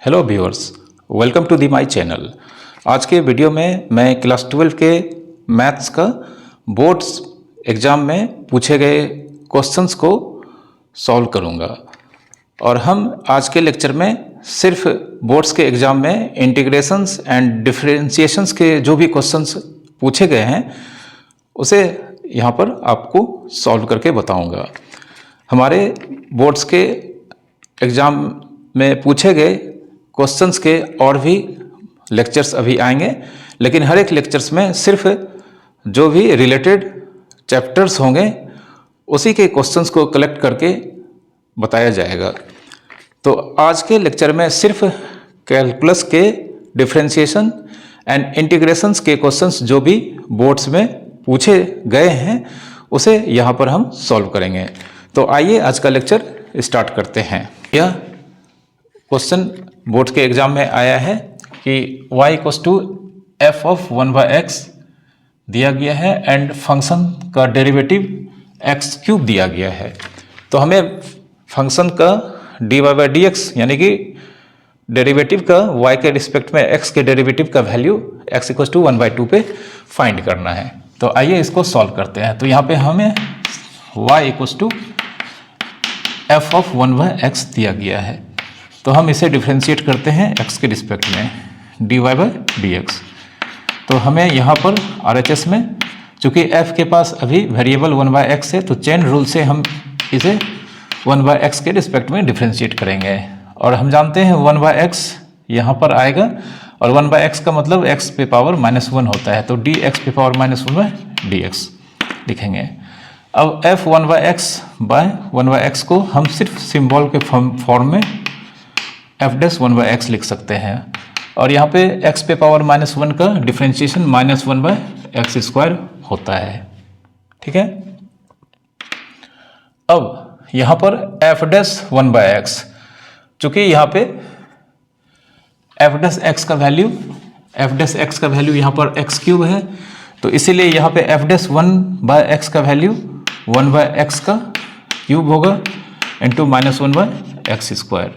Hello viewers, welcome to the my channel. आज के video में मैं क्लास 12 के मैथ्स का बोर्ड्स एग्ज़ाम में पूछे गए क्वेश्चंस को सॉल्व करूंगा। और हम आज के लेक्चर में सिर्फ बोर्ड्स के एग्ज़ाम में इंटीग्रेशंस एंड डिफरेंशिएशंस के जो भी क्वेश्चंस पूछे गए हैं उसे यहाँ पर आपको सॉल्व करके बताऊंगा। हमारे बोर्ड्स के एग्ज़ाम में पूछे गए क्वेश्चंस के और भी लेक्चर्स अभी आएंगे, लेकिन हर एक लेक्चर्स में सिर्फ जो भी रिलेटेड चैप्टर्स होंगे उसी के क्वेश्चंस को कलेक्ट करके बताया जाएगा। तो आज के लेक्चर में सिर्फ कैलकुलस के डिफरेंशिएशन एंड इंटीग्रेशंस के क्वेश्चंस जो भी बोर्ड्स में पूछे गए हैं उसे यहाँ पर हम सॉल्व करेंगे। तो आइए आज का लेक्चर स्टार्ट करते हैं। यह क्वेश्चन बोर्ड के एग्जाम में आया है कि y equals to f of 1/x दिया गया है एंड फंक्शन का डेरिवेटिव एक्स क्यूब दिया गया है। तो हमें फंक्शन का dy/dx यानी कि डेरिवेटिव का y के रिस्पेक्ट में x के डेरिवेटिव का वैल्यू x इक्वल्स टू 1/2 पे फाइंड करना है। तो आइए इसको सॉल्व करते हैं। तो यहाँ पे हमें y equals to f of 1/x दिया गया है, तो हम इसे डिफ्रेंशिएट करते हैं x के रिस्पेक्ट में dy/dx। तो हमें यहाँ पर RHS में चूँकि f के पास अभी वेरिएबल 1/x है तो चेन रूल से हम इसे 1/x के रिस्पेक्ट में डिफ्रेंशिएट करेंगे। और हम जानते हैं 1/x यहाँ पर आएगा और 1/x का मतलब x पे पावर -1 होता है, तो dx पे पावर -1/dx लिखेंगे। अब f 1/x को हम सिर्फ सिंबल के फॉर्म में f' 1/x लिख सकते हैं और यहाँ पे x पे पावर -1 का डिफरेंशिएशन -1/x² होता है। ठीक है। अब यहाँ पर f' 1/x, चूंकि यहाँ पे f' का वैल्यू यहाँ पर x³ है, तो इसीलिए यहाँ पे f' 1/x का वैल्यू 1/x का क्यूब होगा इंटू -1/x²।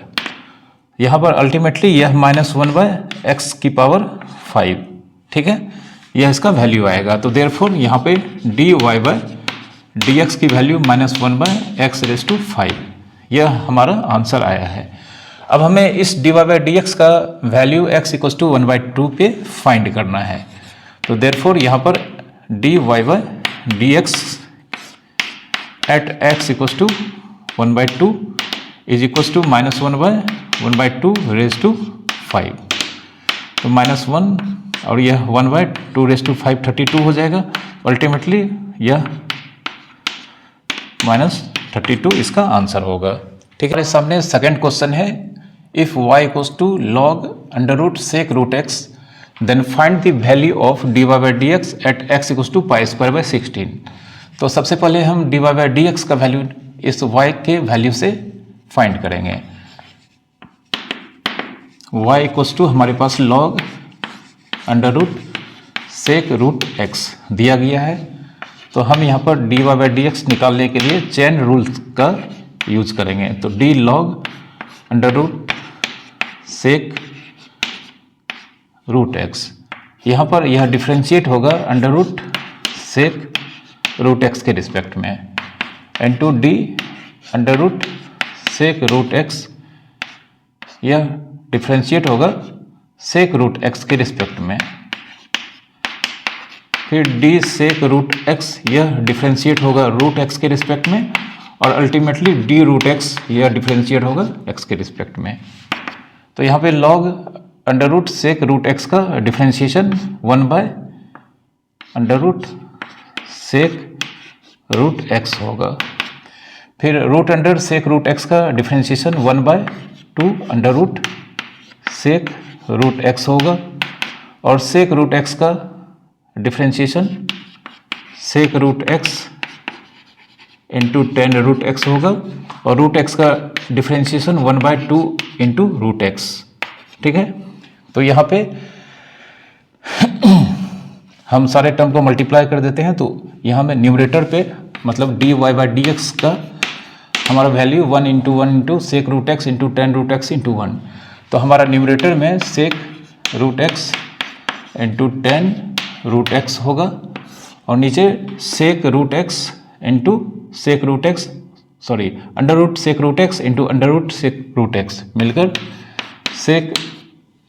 यहाँ पर अल्टीमेटली यह -1/x की पावर 5, ठीक है, यह इसका वैल्यू आएगा। तो देयरफॉर यहाँ पे dy/dx की वैल्यू -1/x⁵, यह हमारा आंसर आया है। अब हमें इस dy/dx का वैल्यू x इक्वल्स टू 1/2 पे फाइंड करना है। तो देयरफॉर यहाँ पर dy/dx at x equals to 1/2 is equals to -1/2⁵। तो -1 और यह 1/2⁵ 32 हो जाएगा। अल्टीमेटली यह -32 इसका आंसर होगा। ठीक है। सामने सेकंड क्वेश्चन है, if y equals to log √sec√x then find the value of dy/dx at x equals to π²/16। तो सबसे पहले हम dy/dx का वैल्यू इस y के वैल्यू से फाइंड करेंगे। y इक्वल्स टू हमारे पास log √sec√x दिया गया है, तो हम यहाँ पर dy/dx निकालने के लिए चेन रूल का यूज करेंगे। तो d log √sec√x, यहाँ पर यह डिफ्रेंशिएट होगा √sec√x के रिस्पेक्ट में, इनटू d √sec√x, यह डिफ्रेंशिएट होगा sec√x के रिस्पेक्ट में, फिर d sec√x यह डिफ्रेंशिएट होगा √x के रिस्पेक्ट में, और अल्टीमेटली d√x यह डिफ्रेंशिएट होगा x के रिस्पेक्ट में। तो यहाँ पे log √sec√x का डिफ्रेंशिएशन 1/√sec√x होगा, फिर √sec√x का डिफ्रेंशिएशन 1/2√sec√x होगा, और sec√x का डिफ्रेंशिएशन sec√x इंटू 10√x होगा, और √x का डिफ्रेंशिएशन 1/2 इंटू √x। ठीक है। तो यहाँ पे हम सारे टर्म को मल्टीप्लाई कर देते हैं, तो यहाँ में न्यूमरेटर पे मतलब dy/dx का हमारा value 1 into sec√x into 10√x into 1, तो हमारा न्यूमरेटर में sec root x into 10 root x होगा और नीचे sec root x into sec root x sorry under root sec root x into under root sec root x मिलकर sec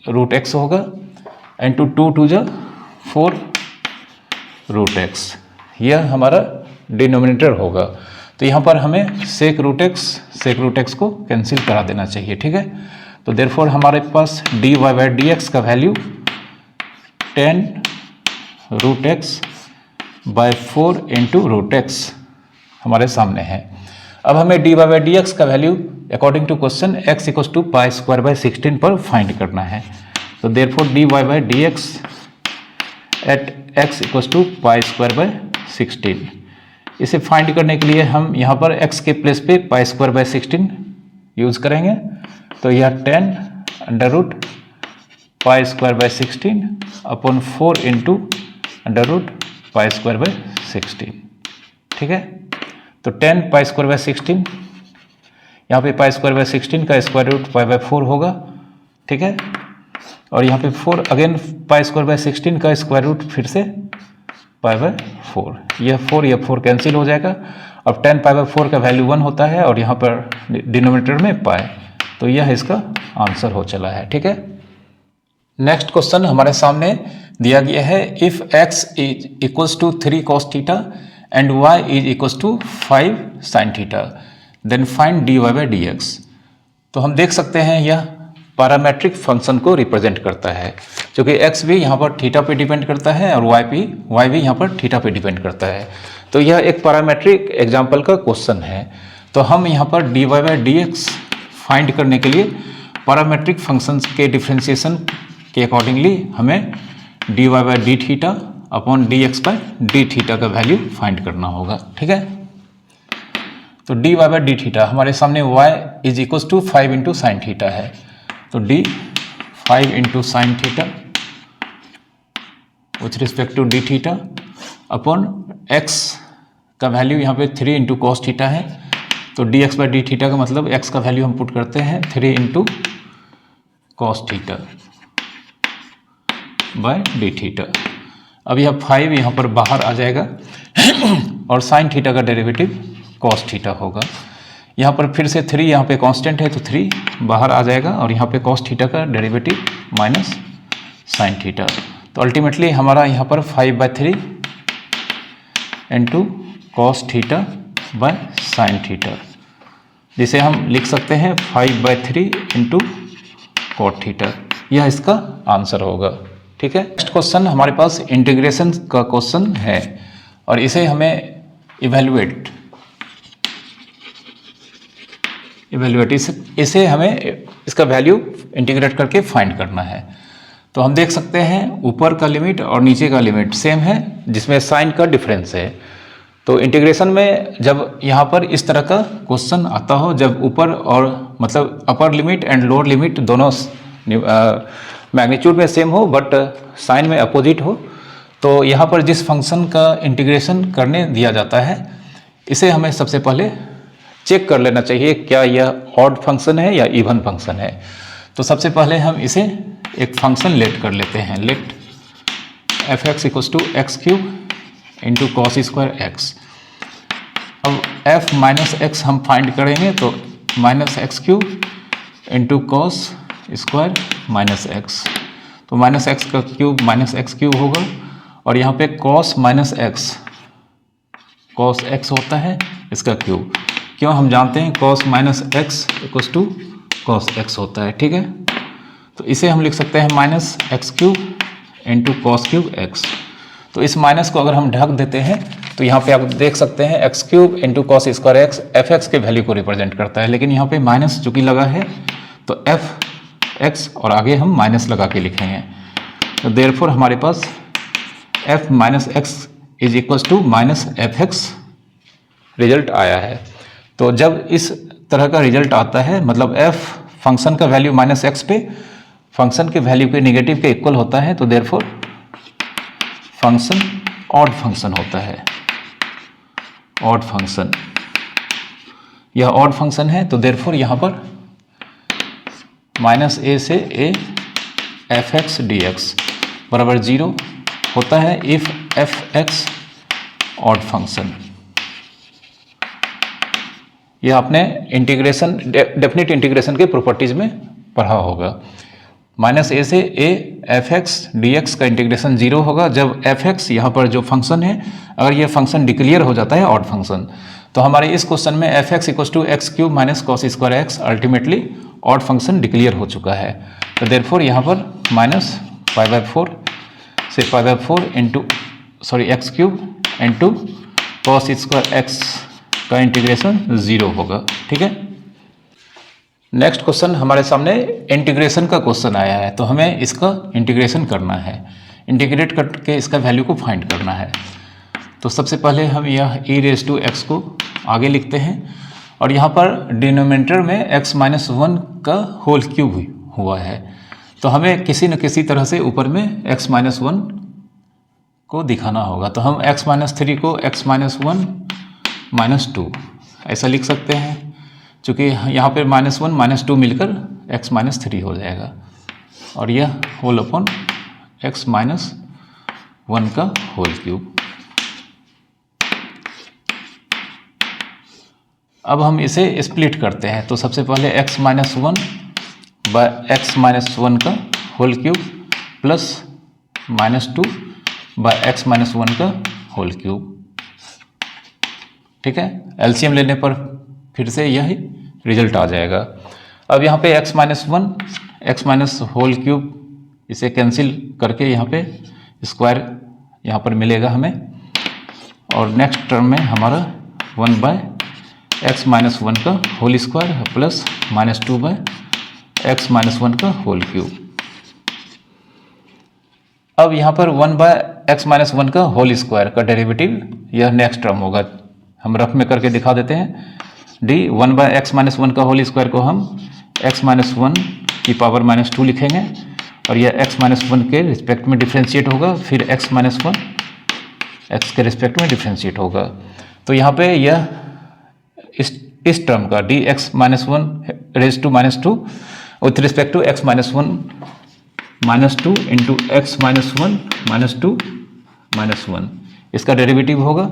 root x होगा into 2 2 जा 4 root x, यह हमारा denominator होगा। तो यहाँ पर हमें सेक रूट एक्स को कैंसिल करा देना चाहिए, ठीक है। तो देयरफॉर हमारे पास d y by d x का value 10 root x by 4 into root x हमारे सामने है। अब हमें d y by d x का value according to question x equals to pi square by 16 पर फाइंड करना है। तो therefore d y by d x at x equals to pi square by 16, इसे फाइंड करने के लिए हम यहाँ पर x के प्लेस पे पाई स्क्वायर बाई 16 यूज करेंगे। तो यह 10 under root pi square by 16 upon 4 into under root pi square by 16, ठीक है। तो 10 पाई स्क्वायर बाई 16, यहाँ पे पाई स्क्वायर बाई 16 का स्क्वायर रूट पाई बाई 4 होगा, ठीक है। और यहाँ पे 4 अगेन पाई स्क्वायर बाई 16 का स्क्वायर रूट फिर से पाई बाई 4, यह 4 कैंसिल हो जाएगा। अब 10 पाई बाई 4 का वैल्यू 1 होता है और यहाँ पर डिनोमिनेटर में पाई, तो यह इसका आंसर हो चला है, ठीक है। नेक्स्ट क्वेश्चन हमारे सामने दिया गया है, if x is equals to 3 cos theta and y is equals to 5 sin theta, then find dy by dx। तो हम देख सकते हैं यह पैरामेट्रिक फंक्शन को रिप्रेजेंट करता है, क्योंकि x भी यहाँ पर थीटा पे डिपेंड करता है और y भी यहाँ पर थीटा पे डिपेंड करता है। तो यह एक पैरामेट्रिक एग्जाम्पल का क्वेश्चन है। तो हम यहाँ पर dy बाई dx फाइंड करने के लिए पैरामेट्रिक फंक्शंस के डिफ्रेंशिएशन के अकॉर्डिंगली हमें dy by D theta upon dx by D theta का वैल्यू फाइंड करना होगा, ठीक है। तो dy बाई डी थीटा हमारे सामने y is equals to 5 into sine theta है। तो d 5 into sine theta with respect to d theta upon x का वैल्यू यहाँ पे 3 इंटू कॉस थीटा है। तो dx बाई डी थीटा का मतलब x का वैल्यू हम पुट करते हैं 3 into cos theta by D theta. अब यह 5 यहाँ पर बाहर आ जाएगा और साइन थीटा का डेरिवेटिव कॉस थीटा होगा। यहाँ पर फिर से 3 यहाँ पे कांस्टेंट है तो 3 बाहर आ जाएगा और यहाँ पे कॉस थीटा का डेरिवेटिव माइनस साइन थीटा। तो अल्टीमेटली हमारा यहाँ पर 5/3 into cos theta by sine theta, जिसे हम लिख सकते हैं 5/3 इंटू कॉट थीटा, यह इसका आंसर होगा, ठीक है। नेक्स्ट क्वेश्चन हमारे पास इंटीग्रेशन का क्वेश्चन है और इसे हमें इवेल्युएट इसे हमें इसका वैल्यू इंटीग्रेट करके फाइंड करना है। तो हम देख सकते हैं ऊपर का लिमिट और नीचे का लिमिट सेम है, जिसमें साइन का डिफरेंस है। तो इंटीग्रेशन में जब यहाँ पर इस तरह का क्वेश्चन आता हो, जब ऊपर और मतलब upper limit and lower limit दोनों मैग्नीट्यूड में सेम हो बट साइन में अपोजिट हो, तो यहाँ पर जिस फंक्शन का इंटीग्रेशन करने दिया जाता है इसे हमें सबसे पहले चेक कर लेना चाहिए क्या यह ऑड फंक्शन है या इवन फंक्शन है। तो सबसे पहले हम इसे एक फंक्शन लेट कर लेते हैं, let f x equals to x cube into cos square x. अब एफ माइनस एक्स हम फाइंड करेंगे तो minus x cube into cos square minus x. तो माइनस एक्स का क्यूब माइनस एक्स क्यूब होगा और यहाँ पे cos minus x cos x होता है इसका क्यूब, क्यों हम जानते हैं cos minus x equals to cos x होता है, ठीक है। तो इसे हम लिख सकते हैं minus x cube into cos cube x. तो इस माइनस को अगर हम ढक देते हैं तो यहाँ पे आप देख सकते हैं x cube into cos square x F x के वैल्यू को रिप्रेजेंट करता है, लेकिन यहाँ पे माइनस चूंकि लगा है तो एफ एक्स और आगे हम माइनस लगा के लिखेंगे। तो देयरफॉर हमारे पास f minus x is equals to minus f x result आया है। तो जब इस तरह का रिजल्ट आता है मतलब f फंक्शन का वैल्यू माइनस एक्स पे फंक्शन के वैल्यू के नेगेटिव के इक्वल होता है, तो देयरफॉर फंक्शन ऑड फंक्शन होता है, ऑड फंक्शन। यह ऑड फंक्शन है तो देयरफॉर यहाँ पर माइनस ए से A F x d x बराबर 0 होता है if F x odd function. यह आपने इंटीग्रेशन डेफिनेट इंटीग्रेशन के प्रॉपर्टीज में पढ़ा होगा। माइनस ए से A F x d x का इंटीग्रेशन 0 होगा जब एफ एक्स यहाँ पर जो फंक्शन है अगर ये फंक्शन डिक्लेयर हो जाता है ऑड फंक्शन। तो हमारे इस क्वेश्चन में f x equal to x cube minus cos square x ultimately odd function declare हो चुका है। तो देयरफॉर यहाँ पर माइनस 5/4 से 5/4 into x cube into cos square x का इंटीग्रेशन 0 होगा। ठीक है, नेक्स्ट क्वेश्चन हमारे सामने इंटीग्रेशन का क्वेश्चन आया है, तो हमें इसका इंटीग्रेशन करना है, इंटीग्रेट करके इसका वैल्यू को फाइंड करना है। तो सबसे पहले हम यह e रेज़ टू एक्स को आगे लिखते हैं और यहाँ पर डिनोमिनेटर में x माइनस 1 का होल क्यूब हुआ है, तो हमें किसी न किसी तरह से ऊपर में x माइनस 1 को दिखाना होगा। तो हम x माइनस 3 को x माइनस 1 माइनस 2 ऐसा लिख सकते हैं, चूँकि यहाँ पर माइनस 1 माइनस 2 मिलकर x माइनस 3 हो जाएगा और यह होल अपॉन x माइनस 1 का होल क्यूब। अब हम इसे स्प्लिट करते हैं, तो सबसे पहले x minus 1 by x minus 1 का whole cube plus minus 2 by x minus 1 का होल क्यूब। ठीक है, एलसीएम लेने पर फिर से यही रिजल्ट आ जाएगा। अब यहाँ पे x minus 1 x minus whole cube इसे कैंसिल करके यहाँ पे स्क्वायर यहाँ पर मिलेगा हमें, और नेक्स्ट टर्म में हमारा 1 बाय एक्स माइनस 1 का whole square plus minus 2 by x minus 1 का होल क्यूब। अब यहाँ पर 1 बाय एक्स माइनस 1 का होल स्क्वायर का डेरिवेटिव यह नेक्स्ट टर्म होगा, हम रफ में करके दिखा देते हैं। डी 1 बाय एक्स माइनस 1 का होल स्क्वायर को हम एक्स माइनस 1 की पावर माइनस 2 लिखेंगे और यह एक्स माइनस 1 के रिस्पेक्ट में डिफ्रेंशिएट होगा, फिर एक्स माइनस 1 एक्स के रिस्पेक्ट में डिफ्रेंशिएट होगा। तो यहाँ पे यह इस टर्म का d x minus 1 raise to minus 2 with respect to x minus 1 minus 2 into x minus 1 minus 2 minus 1 इसका डेरिवेटिव होगा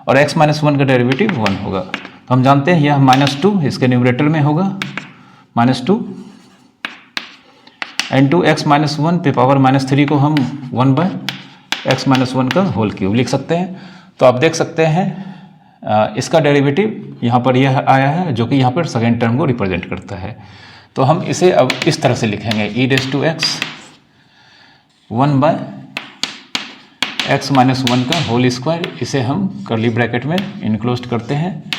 और x माइनस 1 का डेरिवेटिव 1 होगा। तो हम जानते हैं यह माइनस 2 इसके न्यूमरेटर में होगा, माइनस 2 इंटू एक्स माइनस 1 पे पावर माइनस 3 को हम 1 बाय एक्स माइनस 1 का होल क्यूब लिख सकते हैं। तो आप देख सकते हैं इसका डेरिवेटिव यहाँ पर यह आया है जो कि यहाँ पर सेकेंड टर्म को रिप्रेजेंट करता है। तो हम इसे अब इस तरह से लिखेंगे e raise to x 1 by x minus 1 का होल स्क्वायर, इसे हम कर्ली ब्रैकेट में इनक्लोज करते हैं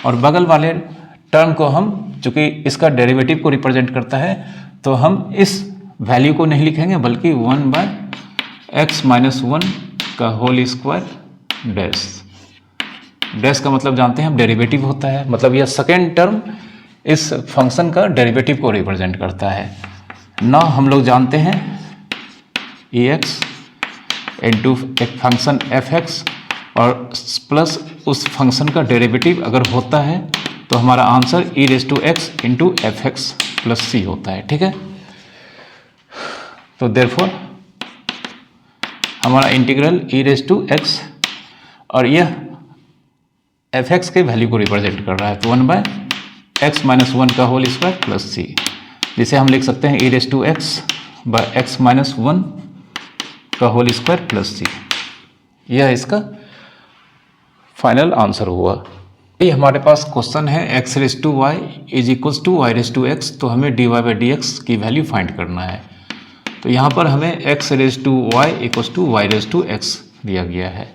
और बगल वाले टर्म को हम, चूँकि इसका डेरिवेटिव को रिप्रेजेंट करता है, तो हम इस वैल्यू को नहीं लिखेंगे बल्कि 1 बाय एक्स माइनस 1 का होल स्क्वायर डैश। डैश का मतलब जानते हैं हम डेरिवेटिव होता है, मतलब यह सेकेंड टर्म इस फंक्शन का डेरिवेटिव को रिप्रेजेंट करता है। ना हम लोग जानते हैं ई एक्स इंटू एक फंक्शन एफ एक्स और प्लस उस फंक्शन का डेरिवेटिव अगर होता है तो हमारा answer e raise to x into f x plus c होता है। ठीक है, तो देयरफॉर हमारा integral e raise to x और यह एफ एक्स के वैल्यू को रिप्रेजेंट कर रहा है, तो 1 बाय एक्स माइनस 1 का होल स्क्वायर प्लस सी, जिसे हम लिख सकते हैं e raise to x by x minus 1 का होल स्क्वायर प्लस सी। यह इसका फाइनल आंसर हुआ। ये हमारे पास क्वेश्चन है x raise to y is equals to y raise to x, तो हमें d y by d x की वैल्यू फाइंड करना है। तो यहाँ पर हमें x raise to y equals to y raise to x दिया गया है।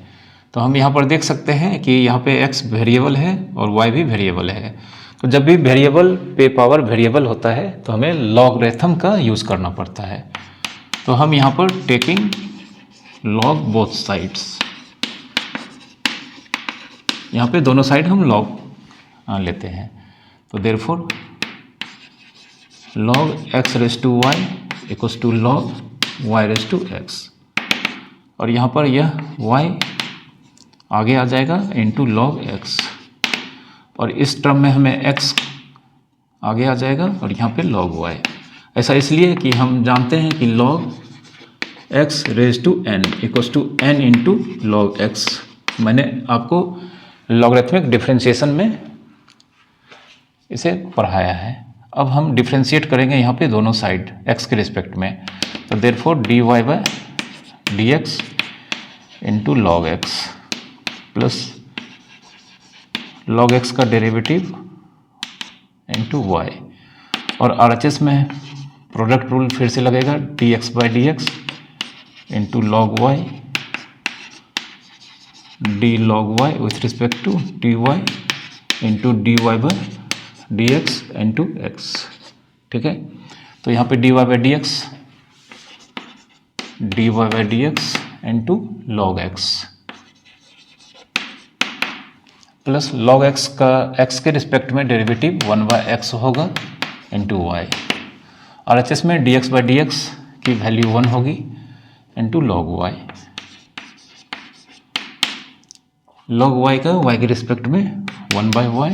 तो हम यहाँ पर देख सकते हैं कि यहाँ पे x वेरिएबल है और y भी वेरिएबल है। तो जब भी वेरिएबल पे पावर वेरिएबल होता है तो हमें लॉगरिथम का यूज़ करना पड़ता है। तो हम यहाँ पर टेकिंग लॉग बोथ साइड्स, यहाँ पे दोनों साइड हम लॉग लेते हैं। तो therefore log x raise to y equals to log y raise to x, और यहाँ पर यह y आगे आ जाएगा इंटू लॉग एक्स, और इस टर्म में हमें x आगे आ जाएगा और यहाँ पे लॉग y। ऐसा इसलिए कि हम जानते हैं कि log x raise to n equals to n into log x। मैंने आपको लॉगरिथमिक डिफरेंशिएशन में इसे पढ़ाया है। अब हम डिफरेंशिएट करेंगे यहाँ पे दोनों साइड x के रिस्पेक्ट में, तो therefore dy by dx into log x plus log x का डेरिवेटिव इंटू y, और RHS में प्रोडक्ट रूल फिर से लगेगा dx by dx into log y d log y with respect to dy into dy by dx into x। ठीक है, तो यहाँ पे dy by dx into log x plus log x का x के रिस्पेक्ट में डेरिवेटिव 1/x होगा into y। RHS में dx बाई dx की वैल्यू 1 होगी into log y। Log y का y के रिस्पेक्ट में 1/y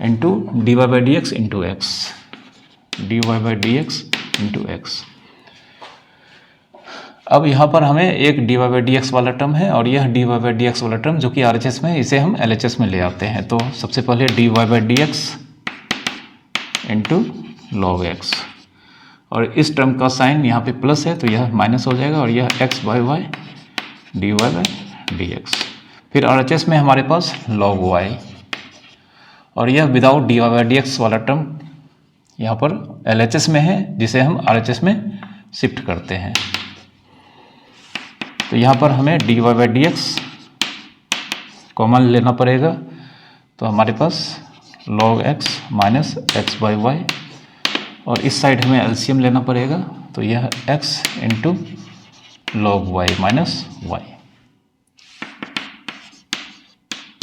into dy by dx into x, dy by dx into x। अब यहाँ पर हमें एक dy बाई dx वाला टर्म है और यह dy बाई dx वाला टर्म जो कि RHS में, इसे हम LHS में ले आते हैं। तो सबसे पहले dy by dx into log x, और इस टर्म का साइन यहाँ पे प्लस है तो यह माइनस हो जाएगा, और यह x by y dy by dx। फिर RHS में हमारे पास log y, और यह विदाउट dy बाई dx वाला टर्म यहाँ पर LHS में है, जिसे हम RHS में शिफ्ट करते हैं। तो यहाँ पर हमें dy बाई dx कॉमन लेना पड़ेगा, तो हमारे पास log x minus x by y, और इस साइड हमें एलसीएम लेना पड़ेगा, तो यह x into log y minus y.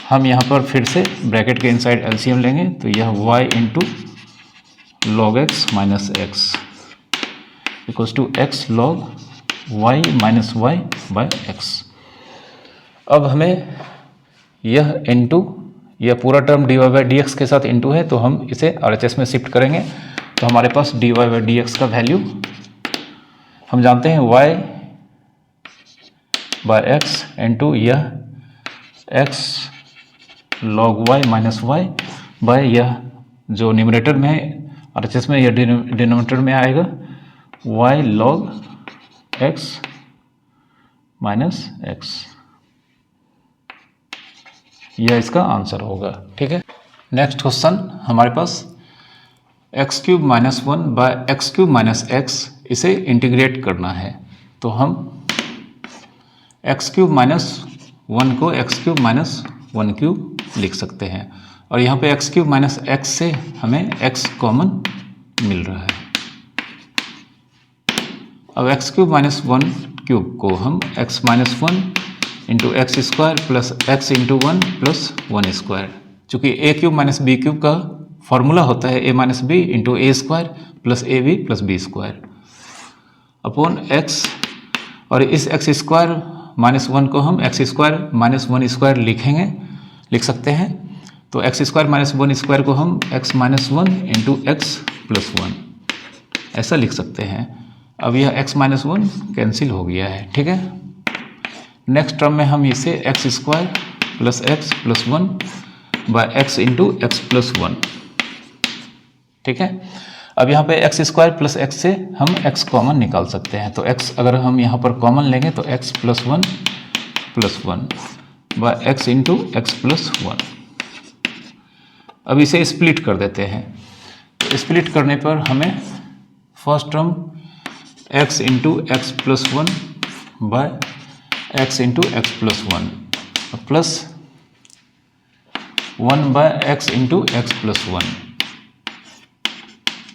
हम यहाँ पर फिर से ब्रैकेट के इनसाइड एलसीएम लेंगे, तो यह y into log x minus x equals to x log y minus y by x. अब हमें यह इंटू, यह पूरा टर्म dy बाई dx के साथ इंटू है, तो हम इसे RHS में शिफ्ट करेंगे, तो हमारे पास dy बाई dx का वैल्यू हम जानते हैं y बाई x इंटू यह x log y minus y by यह जो न्यूमरेटर में है RHS में, यह डिनोमिनेटर में आएगा y log x minus x। यह इसका आंसर होगा। ठीक है, नेक्स्ट क्वेश्चन हमारे पास x cube minus 1 by x cube minus x, इसे इंटीग्रेट करना है। तो हम एक्स क्यूब माइनस 1 को एक्स क्यूब माइनस 1 क्यूब लिख सकते हैं, और यहाँ पे एक्स क्यूब माइनस एक्स से हमें एक्स कॉमन मिल रहा है। अब एक्स क्यूब माइनस 1 क्यूब को हम x minus 1 into x square plus x into 1 plus 1 square, चूँकि a cube minus b cube का फॉर्मूला होता है a minus b into a square plus a b plus b square upon x, और इस x square minus 1 को हम x square minus 1 square लिख सकते हैं। तो एक्स स्क्वायर माइनस 1 स्क्वायर को हम x minus 1 into x plus 1 ऐसा लिख सकते हैं। अब यह एक्स माइनस 1 कैंसिल हो गया है। ठीक है, नेक्स्ट टर्म में हम इसे x square plus x plus 1 by x into x plus 1। ठीक है, अब यहाँ पे एक्स स्क्वायर प्लस एक्स से हम एक्स कॉमन निकाल सकते हैं, तो एक्स अगर हम यहाँ पर कॉमन लेंगे तो x plus 1 by x into x plus 1। अब इसे स्प्लिट कर देते हैं, तो स्प्लिट करने पर हमें first term x into x plus 1 by x into x plus 1 plus 1 by x into x plus 1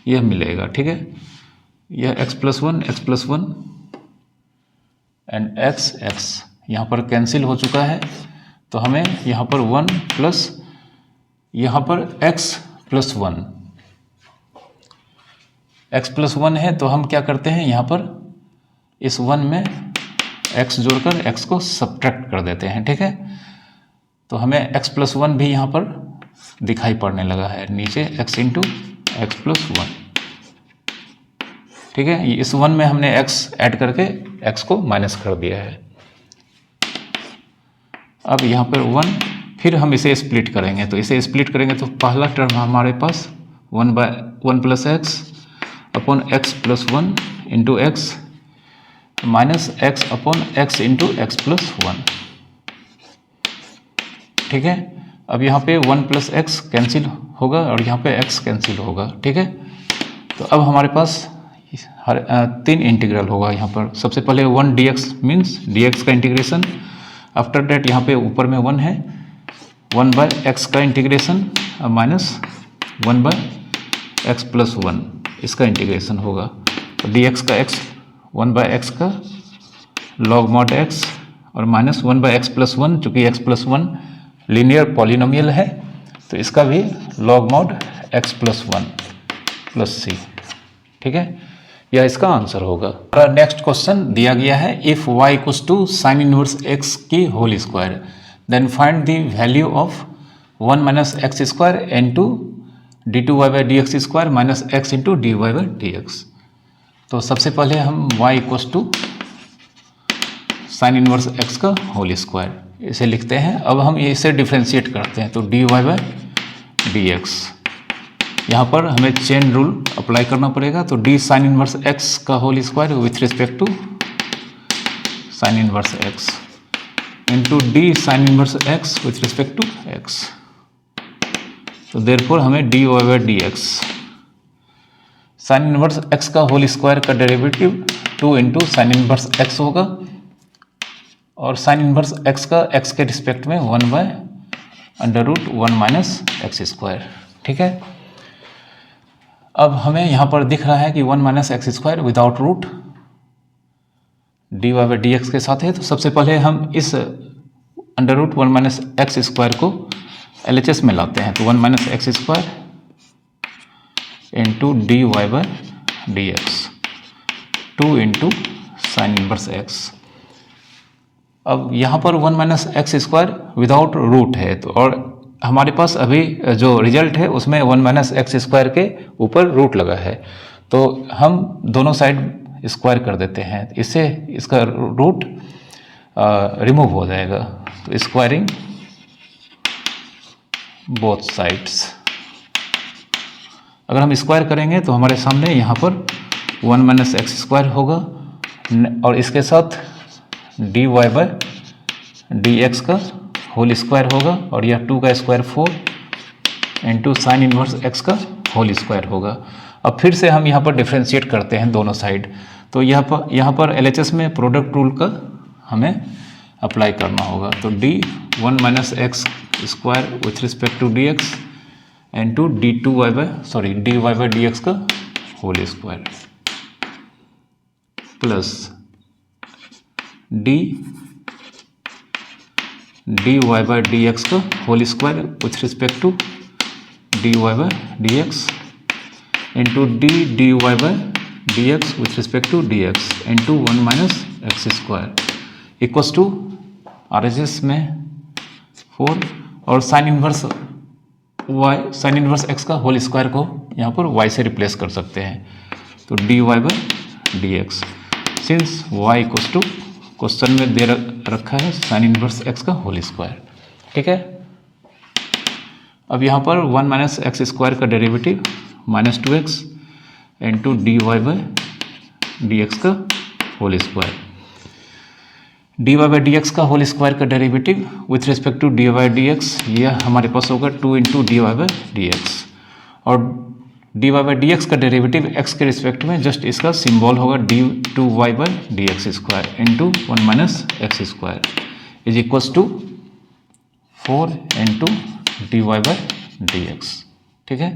यह मिलेगा। ठीक है, यह x प्लस 1 एंड x यहाँ पर कैंसिल हो चुका है, तो हमें यहाँ पर 1 प्लस यहाँ पर x प्लस 1 है, तो हम क्या करते हैं यहाँ पर इस 1 में x जोड़कर x को सब्ट्रैक्ट कर देते हैं। ठीक है, तो हमें x प्लस 1 भी यहाँ पर दिखाई पड़ने लगा है नीचे, x इंटू एक्स प्लस 1। ठीक है, इस 1 में हमने x ऐड करके x को माइनस कर दिया है। अब यहाँ पर 1, फिर हम इसे स्प्लिट करेंगे, तो इसे स्प्लिट करेंगे तो पहला टर्म हमारे पास 1 plus x upon x plus 1 into x minus x upon x into x plus 1। ठीक है, अब यहाँ पे 1 प्लस एक्स कैंसिल होगा और यहाँ पे x कैंसिल होगा। ठीक है, तो अब हमारे पास 3 इंटीग्रल होगा यहाँ पर। सबसे पहले 1 dx मीन्स dx का इंटीग्रेशन, आफ्टर डेट यहाँ पे ऊपर में 1 है, 1 बाय एक्स का integration minus 1 by x plus 1 इसका इंटीग्रेशन होगा। तो dx का x 1 बाय एक्स का लॉग मॉड x और माइनस 1 बाय एक्स प्लस 1, चूँकि x प्लस 1 लीनियर पॉलिनोमियल है तो इसका भी log mod x plus 1 plus c। ठीक है, यह इसका आंसर होगा। नेक्स्ट क्वेश्चन दिया गया है, if y equals to sine inverse x की whole square then find the value of 1 minus x square into d2y by d x square minus x into d y by d x. तो सबसे पहले हम y equals to sine inverse x का whole square इसे लिखते हैं। अब हम इसे डिफ्रेंशिएट करते हैं, तो d y by d x, यहाँ पर हमें चेन रूल अप्लाई करना पड़ेगा। तो डी साइन इनवर्स x का whole square with respect to sine inverse x into d sine inverse x with respect to x। तो देयरफॉर हमें d y by d x sine inverse x का whole square का derivative 2 into sine inverse x होगा और sine inverse x का x के respect में 1 by under root 1 minus x square. ठीक है, अब हमें यहाँ पर दिख रहा है कि 1 minus x square without root d y by d x के साथ है। तो सबसे पहले हम इस under root 1 minus x square को LHS में लाते हैं। तो 1 minus x square into d y by d x 2 into sine inverse x. अब यहाँ पर 1 minus x square without root है, तो और हमारे पास अभी जो रिजल्ट है उसमें 1 माइनस एक्स स्क्वायर के ऊपर रूट लगा है, तो हम दोनों साइड स्क्वायर कर देते हैं, इससे इसका रूट रिमूव हो जाएगा। तो स्क्वायरिंग बोथ साइड्स, अगर हम स्क्वायर करेंगे तो हमारे सामने यहाँ पर 1 माइनस एक्स स्क्वायर होगा और इसके साथ d y by d x का होल स्क्वायर होगा और यह 2 का square 4 into sine inverse x का होल स्क्वायर होगा। अब फिर से हम यहाँ पर डिफ्रेंशिएट करते हैं दोनों साइड, तो यहाँ पर LHS में प्रोडक्ट रूल का हमें अप्लाई करना होगा। तो d 1 minus x square with respect to d x into d y by d x का whole square plus d y by d x का whole square with respect to d y by d x into d y by d x with respect to d x into 1 minus x square equals to RHS में 4 और sine inverse x का whole square को यहाँ पर y से replace कर सकते हैं। तो d y by d x since y equals to question में दे रखा है साइन इनवर्स एक्स का होल स्क्वायर। ठीक है, अब यहाँ पर 1 माइनस एक्स स्क्वायर का derivative minus 2x into d y by d x का whole square. D y by d x का होल स्क्वायर का derivative with respect to d y d x, यह हमारे पास होगा 2 into d y by d x और d y by d x का derivative x के रिस्पेक्ट में जस्ट इसका सिंबल होगा d two y by d x square into 1 minus x square is equals to 4 into d y by d x. ठीक है,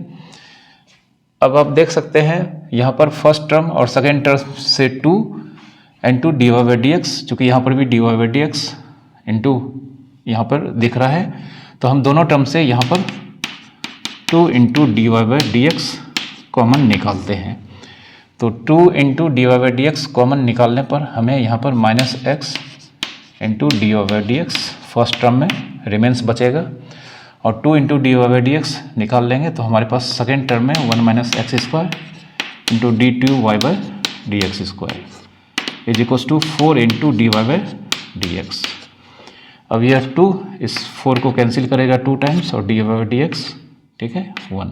अब आप देख सकते हैं यहाँ पर फर्स्ट टर्म और सेकेंड टर्म से 2 into d y by d x, चूँकि यहाँ पर भी d y by d x into यहाँ पर दिख रहा है, तो हम दोनों टर्म से यहाँ पर 2 into d y by d x common निकालते हैं। तो 2 into d y by d x common निकालने पर हमें यहाँ पर minus x into d y by d x first term में रिमेंस बचेगा और 2 into d y by d x निकाल लेंगे तो हमारे पास सेकेंड टर्म में 1 minus x square into d two y by d x square is equals to 4 into d y by d x. अब यह 2 इस 4 को कैंसिल करेगा 2 टाइम्स और d y by d x, ठीक है, 1।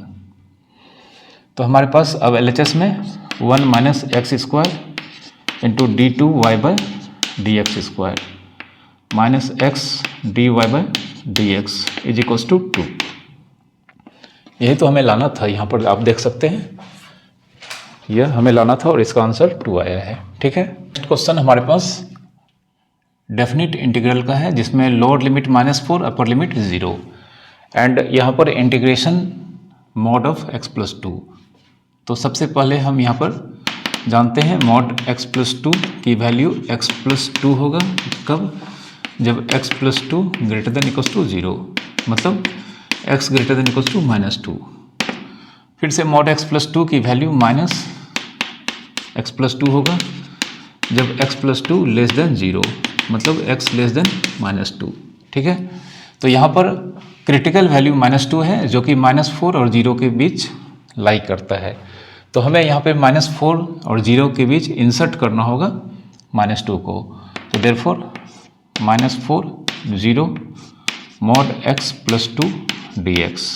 तो हमारे पास अब LHS में 1 minus x square into d two y by d x square minus x d y by d x is equals to 2। यही तो हमें लाना था, यहाँ पर आप देख सकते हैं यह हमें लाना था और इसका आंसर 2 आया है, ठीक है। नेक्स्ट क्वेश्चन हमारे पास डेफिनिट इंटीग्रल का है जिसमें lower limit -4 upper limit 0 and यहाँ पर integration mod of x plus 2। तो सबसे पहले हम यहाँ पर जानते हैं मॉड x प्लस 2 की वैल्यू x प्लस 2 होगा कब, जब x plus 2 greater than equals to 0, मतलब x greater than equals to -2। फिर से मॉड x प्लस 2 की वैल्यू माइनस x प्लस 2 होगा जब x प्लस 2 लेस देन 0, मतलब x लेस देन -2, ठीक है। तो यहाँ पर क्रिटिकल वैल्यू -2 है जो कि -4 और 0 के बीच लाई करता है। तो हमें यहाँ पे -4 और 0 के बीच इंसर्ट करना होगा -2 को। तो therefore -4 0 mod x plus 2 dx।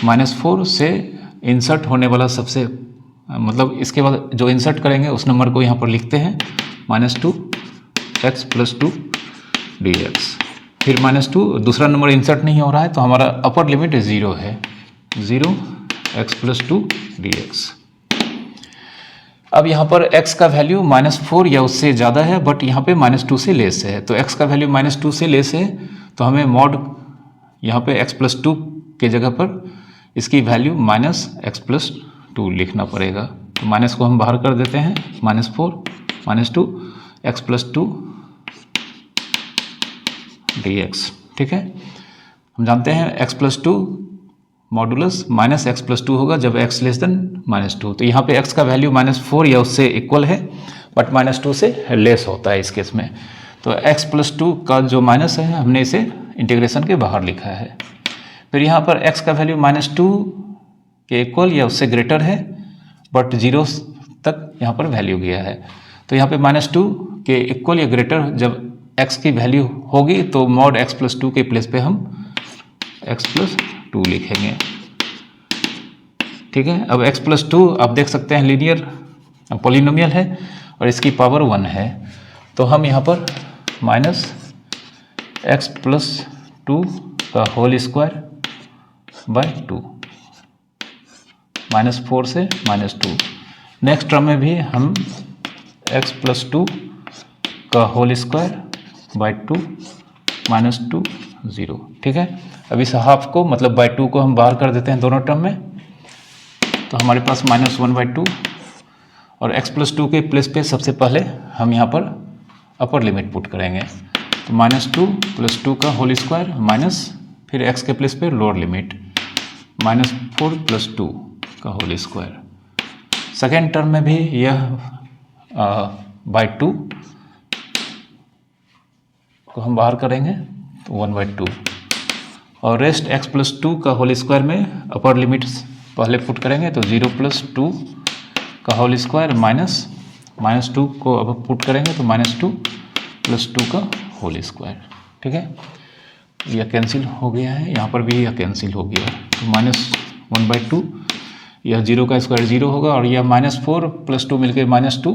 -4 से इंसर्ट होने वाला सबसे, मतलब इसके बाद जो इंसर्ट करेंगे उस नंबर को यहाँ पर लिखते हैं -2 x प्लस 2 dx। फिर -2 दूसरा नंबर इंसर्ट नहीं हो रहा है तो हमारा अपर लिमिट 0 है, 0 x प्लस 2 dx। अब यहाँ पर x का वैल्यू -4 या उससे ज़्यादा है बट यहाँ पे -2 से लेस है। तो x का वैल्यू -2 से लेस है तो हमें मॉड यहाँ पे x प्लस 2 के जगह पर इसकी वैल्यू -x प्लस 2 लिखना पड़ेगा। तो माइनस को हम बाहर कर देते हैं, -4 -2 x प्लस 2 dx, ठीक है। हम जानते हैं x plus 2 modulus -x plus 2 होगा जब x लेस देन -2। तो यहाँ पे x का वैल्यू -4 या उससे इक्वल है बट -2 से लेस होता है इस केस में। तो x प्लस 2 का जो माइनस है हमने इसे इंटीग्रेशन के बाहर लिखा है। फिर यहाँ पर x का वैल्यू -2 के इक्वल या उससे ग्रेटर है बट 0 तक यहाँ पर वैल्यू गया है। तो यहाँ पे -2 के इक्वल या ग्रेटर जब x की वैल्यू होगी तो मॉड x प्लस 2 के प्लेस पे हम x प्लस 2 लिखेंगे, ठीक है। अब x प्लस 2 आप देख सकते हैं लीनियर पॉलिनोमियल है और इसकी पावर 1 है। तो हम यहाँ पर -x प्लस 2 का होल स्क्वायर बाय 2, -4 से -2। नेक्स्ट टर्म में भी हम x प्लस 2 का होल स्क्वायर बाय 2 -2 0, ठीक है। अब इस हाफ को मतलब बाय 2 को हम बाहर कर देते हैं दोनों टर्म में, तो हमारे पास -1/2 और x प्लस 2 के प्लेस पे सबसे पहले हम यहाँ पर अपर लिमिट पुट करेंगे। तो -2 प्लस 2 का होल स्क्वायर माइनस फिर x के प्लेस पे लोअर लिमिट -4 प्लस 2 का होल स्क्वायर। सेकेंड टर्म में भी यह बाय 2 को हम बाहर करेंगे तो 1/2 और रेस्ट x प्लस 2 का होल स्क्वायर में अपर लिमिट पहले पुट करेंगे तो 0 प्लस 2 का होल स्क्वायर माइनस 2 को अब पुट करेंगे तो -2 प्लस 2 का होल स्क्वायर, ठीक है। यह कैंसिल हो गया है, यहाँ पर भी यह कैंसिल हो गया तो -1/2, यह 0 का स्क्वायर 0 होगा और यह -4 प्लस 2 मिलकर -2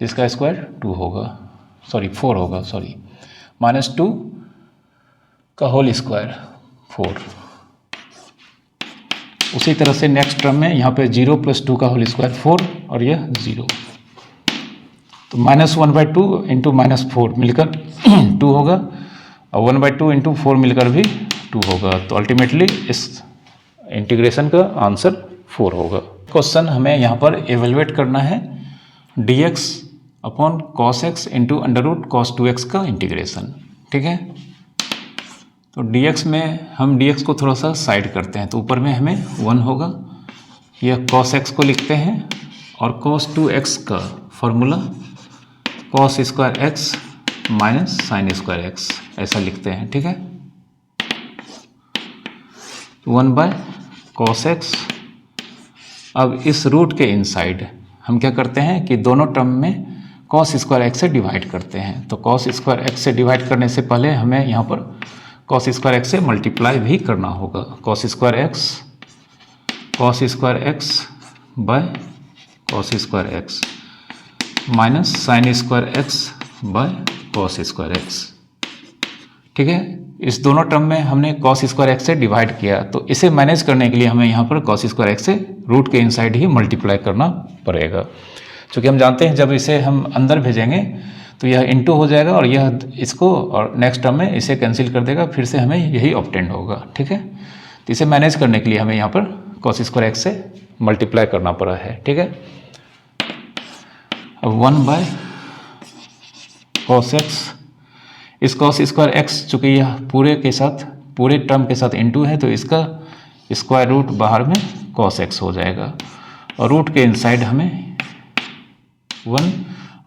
जिसका स्क्वायर 2 होगा, सॉरी 4 होगा, सॉरी -2 का होल स्क्वायर 4। उसी तरह से नेक्स्ट टर्म में यहाँ पे 0 प्लस 2 का होल स्क्वायर 4 और यह 0। तो -1/2 इंटू -4 मिलकर 2 होगा और 1/2 इंटू 4 मिलकर भी 2 होगा। तो अल्टीमेटली इस इंटीग्रेशन का आंसर 4 होगा। क्वेश्चन हमें यहाँ पर एवेलुएट करना है dx upon cos x into √cos 2x का इंटीग्रेशन, ठीक है। तो dx में हम dx को थोड़ा सा साइड करते हैं तो ऊपर में हमें 1 होगा, यह cos x को लिखते हैं और cos 2x का formula cos square x minus sine square x ऐसा लिखते हैं, ठीक है। 1/cos x। अब इस रूट के इनसाइड हम क्या करते हैं कि दोनों टर्म में कॉस स्क्वायर एक्स से डिवाइड करते हैं। तो कॉस स्क्वायर एक्स से डिवाइड करने से पहले हमें यहाँ पर कॉस स्क्वायर एक्स से मल्टीप्लाई भी करना होगा। Cos square x by cos square x minus sign square x by cos square x. ठीक है, इस दोनों टर्म में हमने कॉस स्क्वायर एक्स से डिवाइड किया, तो इसे मैनेज करने के लिए हमें यहाँ पर कॉस स्क्वायर एक्स से रूट के इनसाइड ही मल्टीप्लाई करना पड़ेगा। क्योंकि हम जानते हैं जब इसे हम अंदर भेजेंगे तो यह इनटू हो जाएगा और यह इसको और नेक्स्ट टर्म में इसे कैंसिल कर देगा, फिर से हमें यही ऑब्टेंड होगा। ठीक है, तो इसे मैनेज करने के लिए हमें यहाँ पर कॉस स्क्वायर एक्स से मल्टीप्लाई करना पड़ा है। ठीक है, अब 1 बाय कॉस एक्स, इस कॉस स्क्वायर एक्स चूँकि यह पूरे टर्म के साथ इनटू है तो इसका स्क्वायर रूट बाहर में कॉस एक्स हो जाएगा और रूट के इनसाइड हमें 1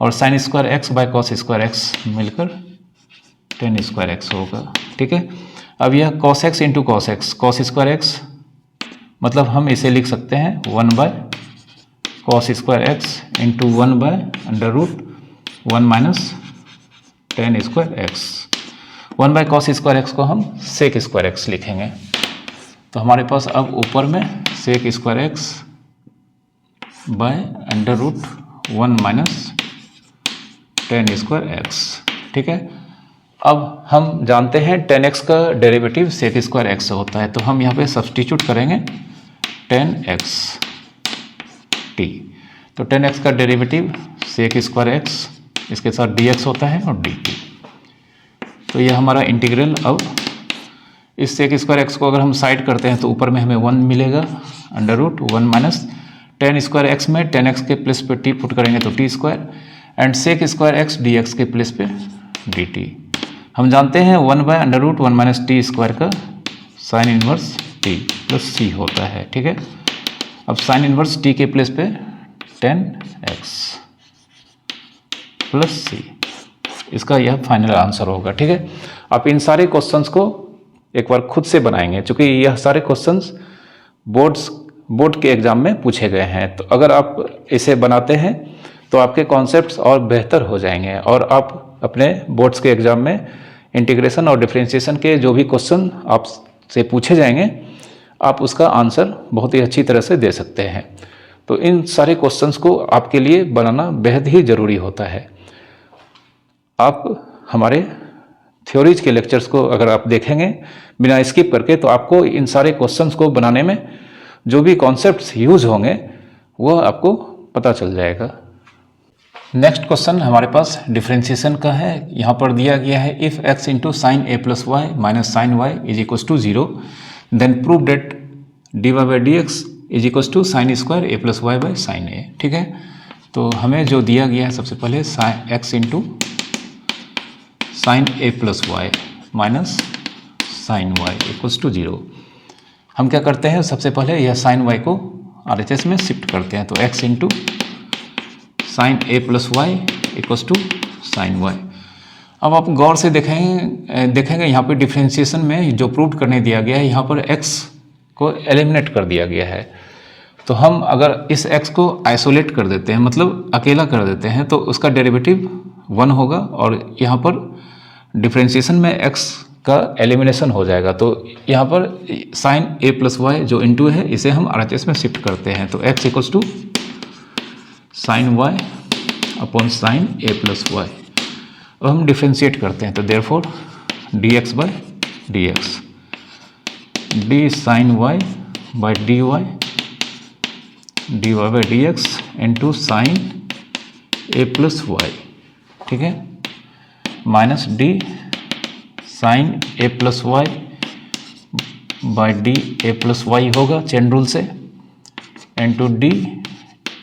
और sine square x by cos square x मिलकर टेन स्क्वायर एक्स होगा। ठीक है, अब यह cos x into cos x, cos square x मतलब हम इसे लिख सकते हैं 1 by cos square x into 1 by under root 1 minus tan square x. 1 by cos square x को हम सेक स्क्वायर एक्स लिखेंगे। तो हमारे पास अब ऊपर में sec square x by under root 1 minus tan square x. ठीक है, अब हम जानते हैं टेन एक्स का डेरिवेटिव सेक स्क्वायर एक्स होता है, तो हम यहाँ पे सब्सटीट्यूट करेंगे टेन एक्स टी। तो टेन एक्स का डेरिवेटिव सेक स्क्वायर एक्स, इसके साथ dx होता है और dt। तो यह हमारा इंटीग्रल, अब इस सेक स्क्वायर एक्स को अगर हम साइड करते हैं तो ऊपर में हमें 1 मिलेगा under root 1 minus tan square x में टेन एक्स के प्लेस पे टी पुट करेंगे तो t square and sec square x d x के प्लेस पे डी टी। हम जानते हैं 1 by under root 1 minus t square का sine inverse t plus c होता है। ठीक है, अब साइन इनवर्स टी के प्लेस पे 10x प्लस सी, इसका यह फाइनल आंसर होगा। ठीक है, आप इन सारे क्वेश्चंस को एक बार खुद से बनाएंगे, क्योंकि यह सारे क्वेश्चंस बोर्ड के एग्जाम में पूछे गए हैं। तो अगर आप इसे बनाते हैं तो आपके कॉन्सेप्ट्स और बेहतर हो जाएंगे और आप अपने बोर्ड्स के एग्जाम में इंटीग्रेशन और डिफरेंशिएशन के जो भी क्वेश्चन आपसे पूछे जाएंगे आप उसका आंसर बहुत ही अच्छी तरह से दे सकते हैं। तो इन सारे क्वेश्चंस को आपके लिए बनाना बेहद ही ज़रूरी होता है। आप हमारे थ्योरीज के लेक्चर्स को अगर आप देखेंगे बिना स्किप करके तो आपको इन सारे क्वेश्चंस को बनाने में जो भी कॉन्सेप्ट्स यूज होंगे वो आपको पता चल जाएगा। नेक्स्ट क्वेश्चन हमारे पास डिफरेंशिएशन का है। यहाँ पर दिया गया है if x into sine a plus y minus sine y is equals to 0 then prove that d y by d x is equals to sine square a plus y by sine a. ठीक है, तो हमें जो दिया गया है सबसे पहले sine x into sine a plus y minus sine y equals to 0। हम क्या करते हैं, सबसे पहले यह साइन वाई को RHS में शिफ्ट करते हैं। तो x into sine a plus y equals to sine y. अब आप गौर से देखेंगे यहाँ पे डिफरेंशिएशन में जो प्रूव करने दिया गया है यहाँ पर x को एलिमिनेट कर दिया गया है। तो हम अगर इस x को आइसोलेट कर देते हैं, मतलब अकेला कर देते हैं, तो उसका डेरिवेटिव 1 होगा और यहाँ पर डिफरेंशिएशन में x का एलिमिनेशन हो जाएगा। तो यहाँ पर साइन ए प्लस वाई जो इनटू है इसे हम RHS में शिफ्ट करते हैं। तो x equals to sine y upon sine a plus y. अब हम डिफरेंशिएट करते हैं तो therefore dx by dx d sine y by d y d y by d x into sine a plus y. ठीक है, minus d sine a plus y by d a plus y होगा chain rule से, into d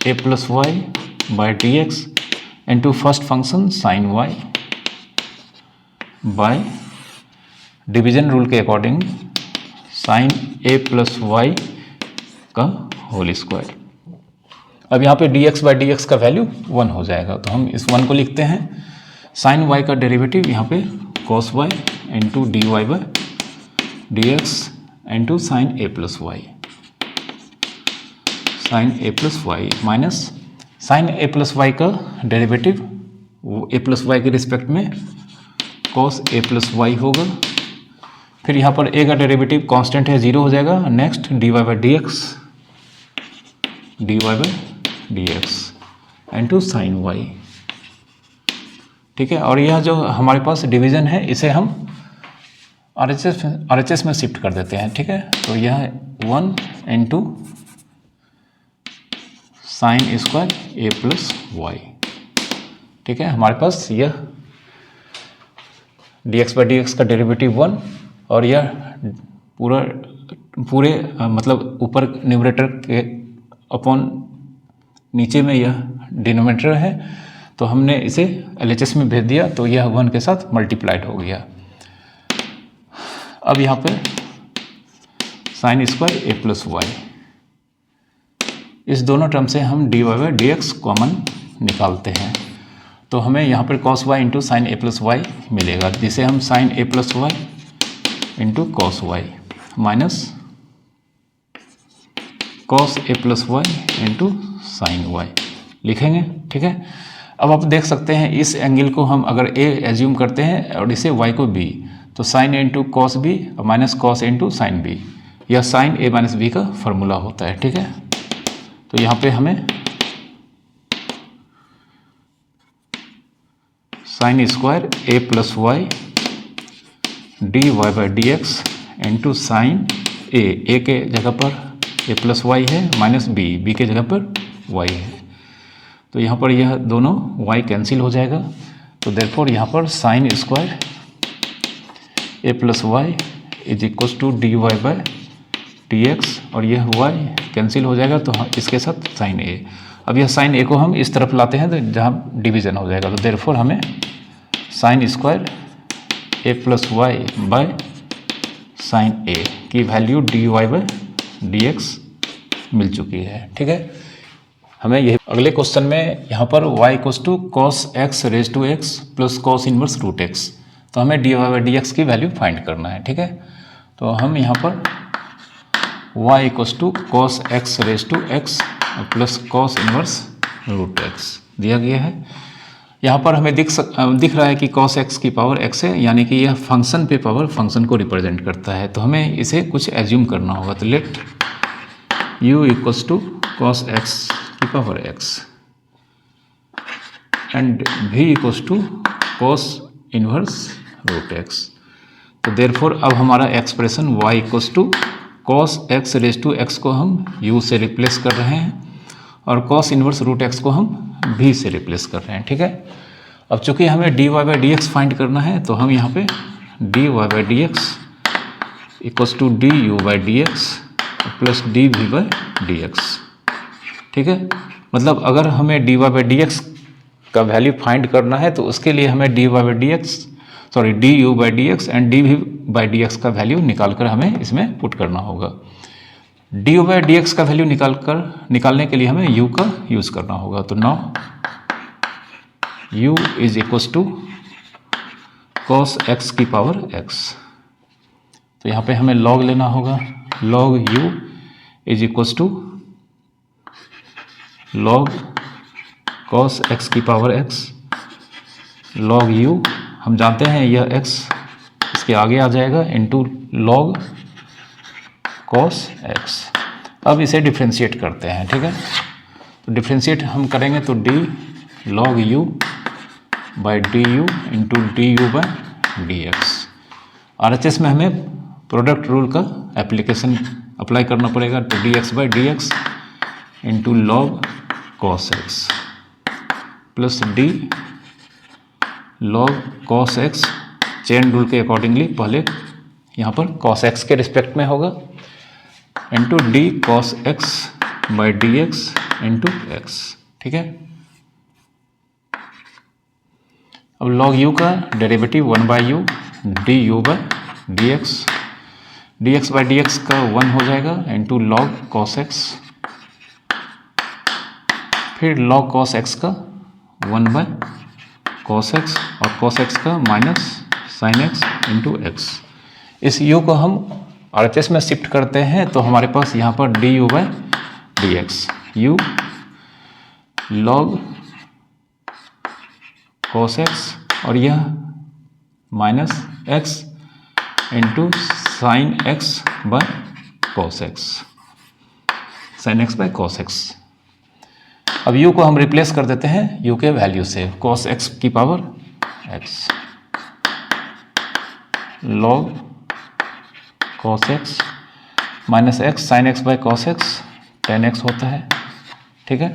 a plus y by d x into first function sine y by division rule के according sign a plus y का whole square. अब यहाँ पे dx by d x का value 1 हो जाएगा, तो हम इस 1 को लिखते हैं। साइन y का डेरिवेटिव यहाँ पे cos y into d y by d x into sine a plus y minus sine a plus y का डेरिवेटिव ए प्लस वाई के रिस्पेक्ट में कॉस ए प्लस वाई होगा। फिर यहाँ पर ए का डेरिवेटिव कांस्टेंट है, 0 हो जाएगा। Next d y by d x into sine y, ठीक है। और यह जो हमारे पास डिवीज़न है इसे हम RHS में शिफ्ट कर देते हैं, ठीक है। तो यह 1 into sine square a plus y, ठीक है। हमारे पास यह dx बाई डी एक्स का डेरिवेटिव 1 और यह पूरे मतलब ऊपर न्यूमरेटर के अपॉन नीचे में यह डिनोमिनेटर है, तो हमने इसे LHS में भेज दिया तो यह 1 के साथ मल्टीप्लाइड हो गया। अब यहाँ पे sine square a plus y, इस दोनों टर्म से हम d y by d x common निकालते हैं, तो हमें यहाँ पर cos y into sine a plus y मिलेगा, जिसे हम sine a plus y into cos y minus cos a plus y into sine y लिखेंगे, ठीक है। अब आप देख सकते हैं इस एंगल को हम अगर ए एज्यूम करते हैं और इसे वाई को बी, तो sine a into cos b minus cos a into sine b, यह साइन ए माइनस बी का फॉर्मूला होता है, ठीक है। तो यहाँ पे हमें sine square a plus y d y by d x into sine a के जगह पर ए प्लस वाई है माइनस बी के जगह पर वाई है, तो यहाँ पर यह दोनों y कैंसिल हो जाएगा। तो देयरफॉर यहाँ पर sine square a plus y is equal to d y by d x, और यह y कैंसिल हो जाएगा तो इसके साथ साइन ए। अब यह साइन ए को हम इस तरफ लाते हैं तो जहाँ डिवीज़न हो जाएगा, तो देयरफॉर हमें sine square a plus y by sine a की value d y by d x मिल चुकी है, ठीक है। हमें यह अगले क्वेश्चन में यहाँ पर y equals to cos x raise to x plus cos inverse root x, तो हमें d y by d x की वैल्यू फाइंड करना है, ठीक है। तो हम यहाँ पर y equals to cos x raise to x plus cos inverse root x दिया गया है। यहाँ पर हमें दिख रहा है कि कॉस एक्स की पावर x है, यानी कि यह फंक्शन पे पावर फंक्शन को रिप्रेजेंट करता है, तो हमें इसे कुछ एज्यूम करना होगा। तो let u equals to cos x की power x and v equals to cos inverse root x। तो देयरफॉर अब हमारा expression y equals to cos x raise to x को हम u से रिप्लेस कर रहे हैं और कॉस इनवर्स रूट x को हम v से रिप्लेस कर रहे हैं, ठीक है। अब चूंकि हमें d y by d x find करना है, तो हम यहाँ पे d y by d x equals to d u by d x plus d v by d x, ठीक है। मतलब अगर हमें d y by d x का वैल्यू फाइंड करना है तो उसके लिए हमें d y by d x d u by d x and d v by d x का वैल्यू निकाल कर हमें इसमें पुट करना होगा। D u by d x का वैल्यू निकालने के लिए हमें यू का यूज़ करना होगा। तो now u is equals to cos x की पावर एक्स, तो यहाँ पे हमें लॉग लेना होगा। Log u is equals to log cos x की पावर एक्स लॉग यू, हम जानते हैं यह x इसके आगे आ जाएगा इनटू लॉग कॉस एक्स। अब इसे डिफ्रेंशिएट करते हैं, ठीक है। तो डिफ्रेंशिएट हम करेंगे तो D log you by D you into D u by d x. RHS में हमें प्रोडक्ट रूल का एप्लीकेशन अप्लाई करना पड़ेगा। तो D x by d x into log cos x plus D log cos x, chain rule के accordingly पहले यहाँ पर कॉस एक्स के रिस्पेक्ट में होगा into D cos x by d x into x, ठीक है। अब लॉग यू का derivative 1 by U D u by d x by d x का 1 हो जाएगा इंटू लॉग कॉस एक्स, फिर लॉग कॉस एक्स का 1 बाई कॉस एक्स और कॉस एक्स का minus sine x into x. इस u को हम RHS में शिफ्ट करते हैं तो हमारे पास यहाँ पर d u by d x, u log cos x और यह minus x into sine x by cos x, sine x by cos x। अब u को हम रिप्लेस कर देते हैं u के वैल्यू से, cos x की power x log cos x minus x sine x by cos x tan x होता है, ठीक है।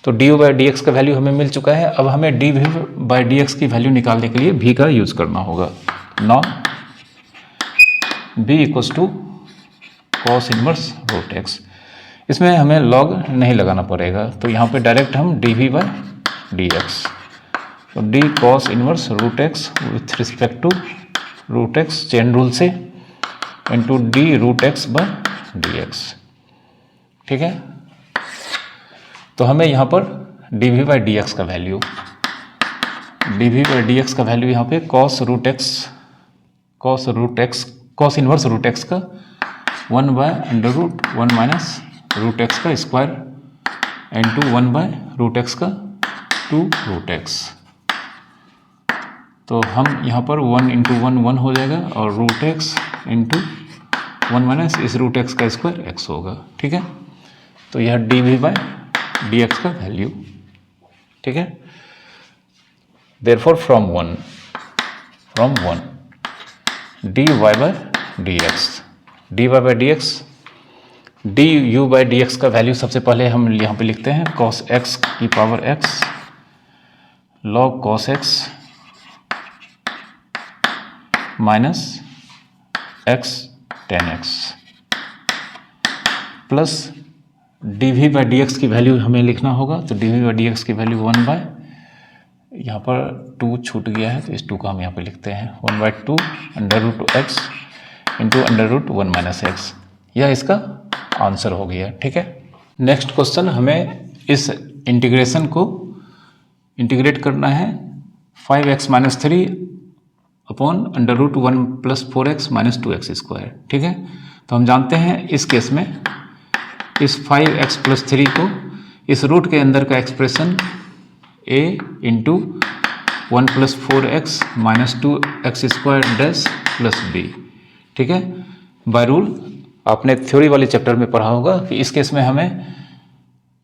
तो du बाई डी एक्स का वैल्यू हमें मिल चुका है। अब हमें dv बाई डी एक्स की वैल्यू निकालने के लिए v का यूज करना होगा। Now v equals to cos inverse root x, इसमें हमें लॉग नहीं लगाना पड़ेगा, तो यहाँ पे डायरेक्ट हम dv बाई डी एक्स, तो d cos inverse root x with respect to root x chain rule से into d root x by d x, ठीक है। तो हमें यहाँ पर dv बाई डी एक्स का value, dv by d x का वैल्यू यहाँ पे कॉस इनवर्स रूट एक्स का 1 by under root 1 minus root x का square into 1 by root x का 2 रूट एक्स। तो हम यहाँ पर 1 इंटू 1 हो जाएगा और रूट एक्स इंटू 1 माइनस इस रूट एक्स का स्क्वायर x होगा, ठीक है। तो यह dv बाई डी एक्स का वैल्यू, ठीक है। Therefore from 1 dy by d x, du by d x का वैल्यू सबसे पहले हम यहाँ पे लिखते हैं cos x की power x log cos x minus x tan x plus dv by d x की वैल्यू हमें लिखना होगा। तो dv बाई डी एक्स की वैल्यू 1 बाय, यहाँ पर 2 छूट गया है तो इस 2 को हम यहाँ पे लिखते हैं 1 by 2 under root x into under root 1 minus x, यह इसका आंसर हो गया, ठीक है। नेक्स्ट क्वेश्चन, हमें इस इंटीग्रेशन को इंटीग्रेट करना है 5x minus 3 upon under root 1 plus 4x minus 2x square, ठीक है। तो हम जानते हैं इस केस में इस 5x प्लस 3 को इस रूट के अंदर का expression a into 1 plus 4x minus 2x square dash plus b, ठीक है। बाय रूल आपने थ्योरी वाले चैप्टर में पढ़ा होगा कि इस केस में हमें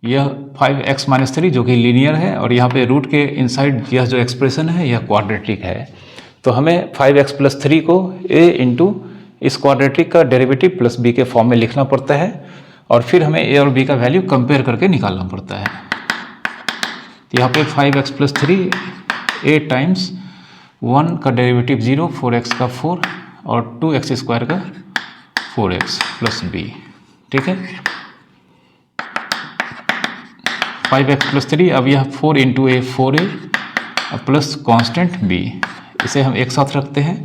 यह 5x माइनस 3 जो कि लीनियर है और यहाँ पे रूट के इनसाइड यह जो एक्सप्रेशन है यह क्वाड्रेटिक है, तो हमें 5x प्लस 3 को a इंटू इस क्वाड्रेटिक का डेरिवेटिव प्लस b के फॉर्म में लिखना पड़ता है और फिर हमें a और b का वैल्यू कंपेयर करके निकालना पड़ता है। तो यहाँ पे 5x प्लस 3 a टाइम्स 1 का डेरिवेटिव 0, 4x का 4 और 2x स्क्वायर का 4x प्लस b, ठीक है। 5x प्लस 3, अब यह 4 इंटू ए 4a प्लस कॉन्स्टेंट b, इसे हम एक साथ रखते हैं।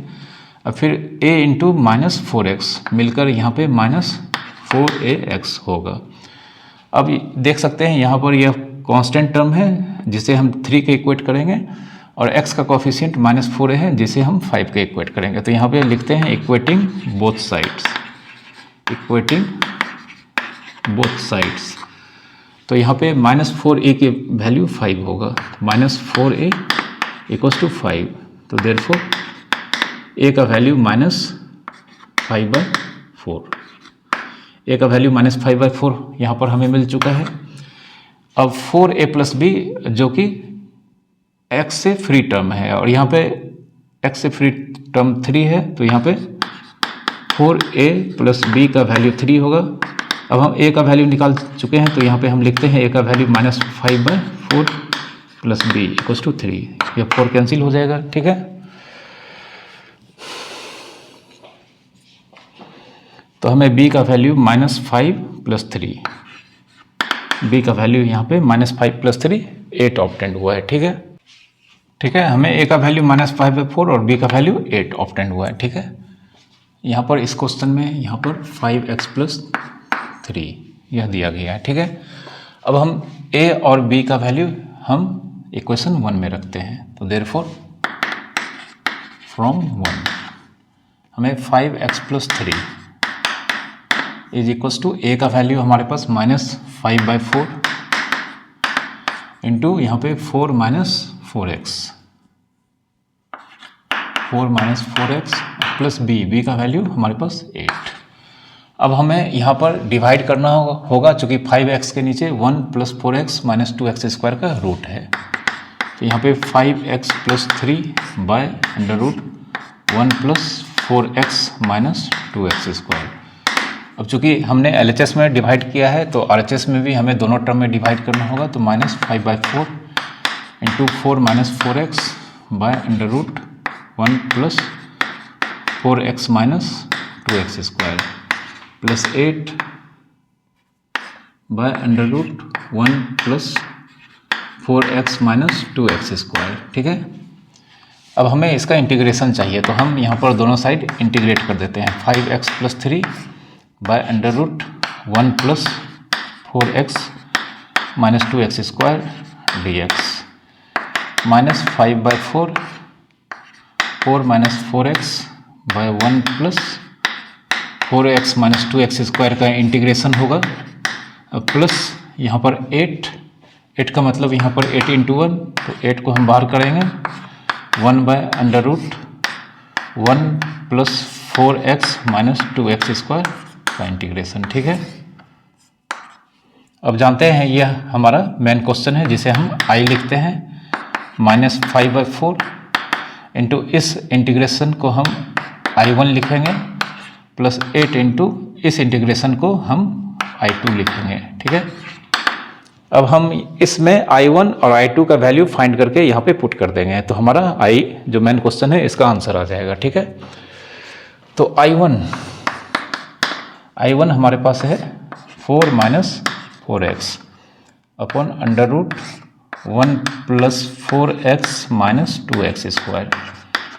अब फिर a इंटू माइनस 4x मिलकर यहाँ पे माइनस 4ax होगा। अब देख सकते हैं यहाँ पर यह कांस्टेंट टर्म है जिसे हम 3 के इक्वेट करेंगे और x का कोफिशिएंट माइनस 4a है जिसे हम 5 के इक्वेट करेंगे। तो यहाँ पे लिखते हैं इक्वेटिंग बोथ साइड्स, तो यहाँ पे माइनस 4a की वैल्यू 5 होगा, माइनस 4a इक्वल्स टू 5, तो देयरफॉर a का वैल्यू माइनस 5/4, a का वैल्यू माइनस 5/4 यहाँ पर हमें मिल चुका है। अब 4a प्लस b जो कि x से फ्री टर्म है और यहाँ पे x से फ्री टर्म 3 है, तो यहाँ पे 4a प्लस b का वैल्यू 3 होगा। अब हम a का वैल्यू निकाल चुके हैं, तो यहाँ पे हम लिखते हैं a का value minus 5/4 plus b equals to 3, यह 4 कैंसिल हो जाएगा, ठीक है। तो हमें b का वैल्यू माइनस 5 प्लस 3, b का वैल्यू यहाँ पे माइनस 5 प्लस 3 8 ऑब्टेंड हुआ है, ठीक है। ठीक है, हमें a का वैल्यू माइनस 5/4 और b का वैल्यू 8 ऑब्टेंड हुआ है, ठीक है। यहाँ पर इस क्वेश्चन में यहाँ पर 5x प्लस 3 यह दिया गया है, ठीक है। अब हम a और b का वैल्यू हम इक्वेशन 1 में रखते हैं, तो देयरफॉर फ्रॉम 1 हमें 5x plus 3 is equals to a का वैल्यू हमारे पास माइनस 5/4 इंटू यहाँ पे 4 माइनस 4x प्लस b का वैल्यू हमारे पास 8। अब हमें यहाँ पर डिवाइड करना होगा चूँकि 5x के नीचे 1 plus 4x minus 2x square का रूट है, तो यहाँ पे 5x plus 3 by under root 1 plus 4x minus 2x square. अब चूँकि हमने LHS में डिवाइड किया है तो RHS में भी हमें दोनों टर्म में डिवाइड करना होगा, तो minus 5/4 into 4 minus 4x by under root 1 plus 4x minus 2x square plus 8 by under root 1 plus 4x minus 2x square. ठीक है, अब हमें इसका इंटीग्रेशन चाहिए, तो हम यहाँ पर दोनों साइड इंटीग्रेट कर देते हैं। 5x plus 3 by under root 1 plus 4x minus 2x square dx minus 5/4 4 minus 4x by 1 plus 4x minus 2x square का इंटीग्रेशन होगा। अब प्लस यहाँ पर 8 का मतलब यहाँ पर 8 इंटू 1, तो 8 को हम बाहर करेंगे 1 by under root 1 plus 4x minus 2x square का इंटीग्रेशन। ठीक है, अब जानते हैं यह हमारा मेन क्वेश्चन है जिसे हम I लिखते हैं माइनस 5/4 इंटू इस इंटीग्रेशन को हम I1 लिखेंगे प्लस 8 इंटू इस इंटीग्रेशन को हम I2 लिखेंगे। ठीक है, अब हम इसमें I1 और I2 का वैल्यू फाइंड करके यहाँ पे पुट कर देंगे, तो हमारा I जो मेन क्वेश्चन है इसका आंसर आ जाएगा। ठीक है, तो I1 हमारे पास है 4 minus 4x upon under root 1 plus 4x minus 2x square.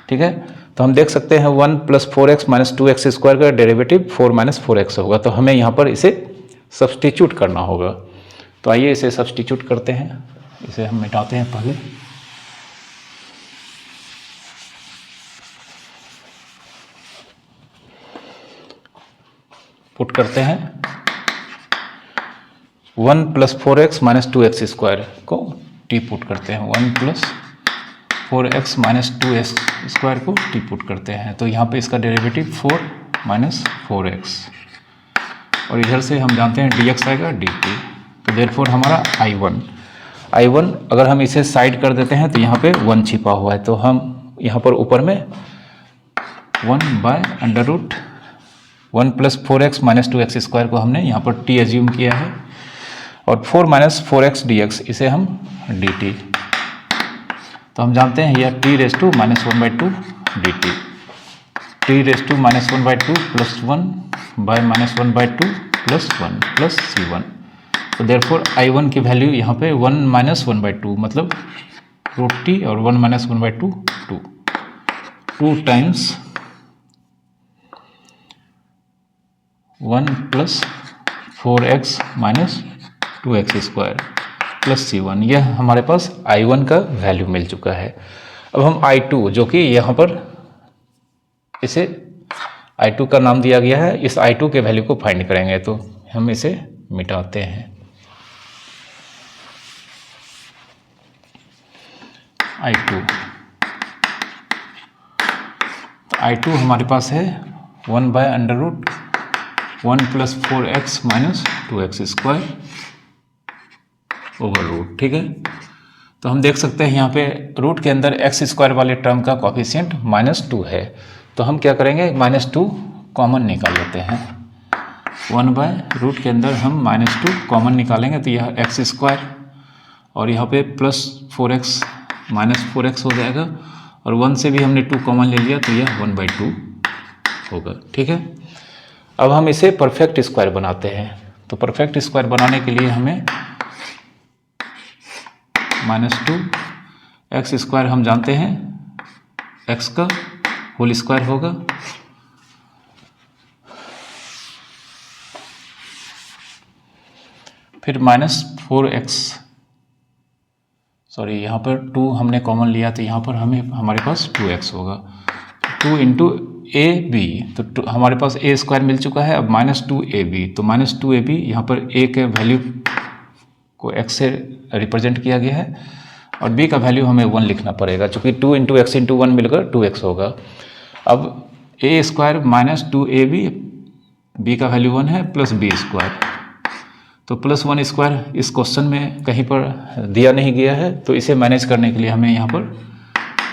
ठीक है, तो हम देख सकते हैं 1 plus 4x minus 2x square का डेरिवेटिव 4 माइनस 4x होगा, तो हमें यहाँ पर इसे सब्सटीट्यूट करना होगा। तो आइए इसे सब्सटीट्यूट करते हैं, इसे हम मिटाते हैं पहले। पुट करते हैं 1 plus 4x minus 2x square को टी पुट करते हैं, 1 plus 4x minus 2x square को टी पुट करते हैं, तो यहाँ पे इसका डेरिवेटिव 4 माइनस 4x और इधर से हम जानते हैं dx आएगा dt, तो देयरफॉर हमारा I1 अगर हम इसे साइड कर देते हैं तो यहाँ पे 1 छिपा हुआ है, तो हम यहाँ पर ऊपर में 1 by under root 1 plus 4x minus 2x square को हमने यहाँ पर t एज्यूम किया है और 4 माइनस 4x dx इसे हम dt, तो हम जानते हैं यह t raise to minus 1/2 dt, t raise to minus 1/2 plus 1 by minus 1/2 plus 1 plus c1, तो देयरफॉर I1 की वैल्यू यहाँ पे 1 माइनस 1/2 मतलब रूट t और 1 minus 1/2 2 times 1 plus 4x minus 2x square plus c1, यह हमारे पास I1 का value मिल चुका है। अब हम I2 जो कि यहाँ पर इसे I2 का नाम दिया गया है, इस I2 के वैल्यू को फाइंड करेंगे, तो हम इसे मिटाते हैं। I2 हमारे पास है 1 by under root 1 plus 4x minus 2x square over root. ठीक है, तो हम देख सकते हैं यहाँ पे रूट के अंदर x स्क्वायर वाले टर्म का कोफिशिएंट -2 है, तो हम क्या करेंगे -2 कॉमन निकाल लेते हैं। 1 बाय रूट के अंदर हम -2 कॉमन निकालेंगे तो यह x स्क्वायर और यहाँ पे प्लस 4x माइनस 4x हो जाएगा और 1 से भी हमने 2 कॉमन ले लिया तो यह 1/2 होगा। ठीक है, अब हम इसे परफेक्ट स्क्वायर बनाते हैं, तो परफेक्ट स्क्वायर बनाने के लिए हमें -2 x स्क्वायर हम जानते हैं x का होल स्क्वायर होगा फिर -4x, सॉरी यहाँ पर 2 हमने कॉमन लिया तो यहाँ पर हमारे पास 2x होगा, 2 इंटू ab, तो हमारे पास a स्क्वायर मिल चुका है। अब -2ab, तो -2ab यहाँ पर a के वैल्यू को x से रिप्रेजेंट किया गया है और b का वैल्यू हमें 1 लिखना पड़ेगा, चूँकि 2 इंटू एक्स इंटू 1 मिलकर 2x होगा। अब a square minus 2ab, b का वैल्यू 1 है, प्लस b स्क्वायर, तो प्लस 1 स्क्वायर इस क्वेश्चन में कहीं पर दिया नहीं गया है, तो इसे मैनेज करने के लिए हमें यहाँ पर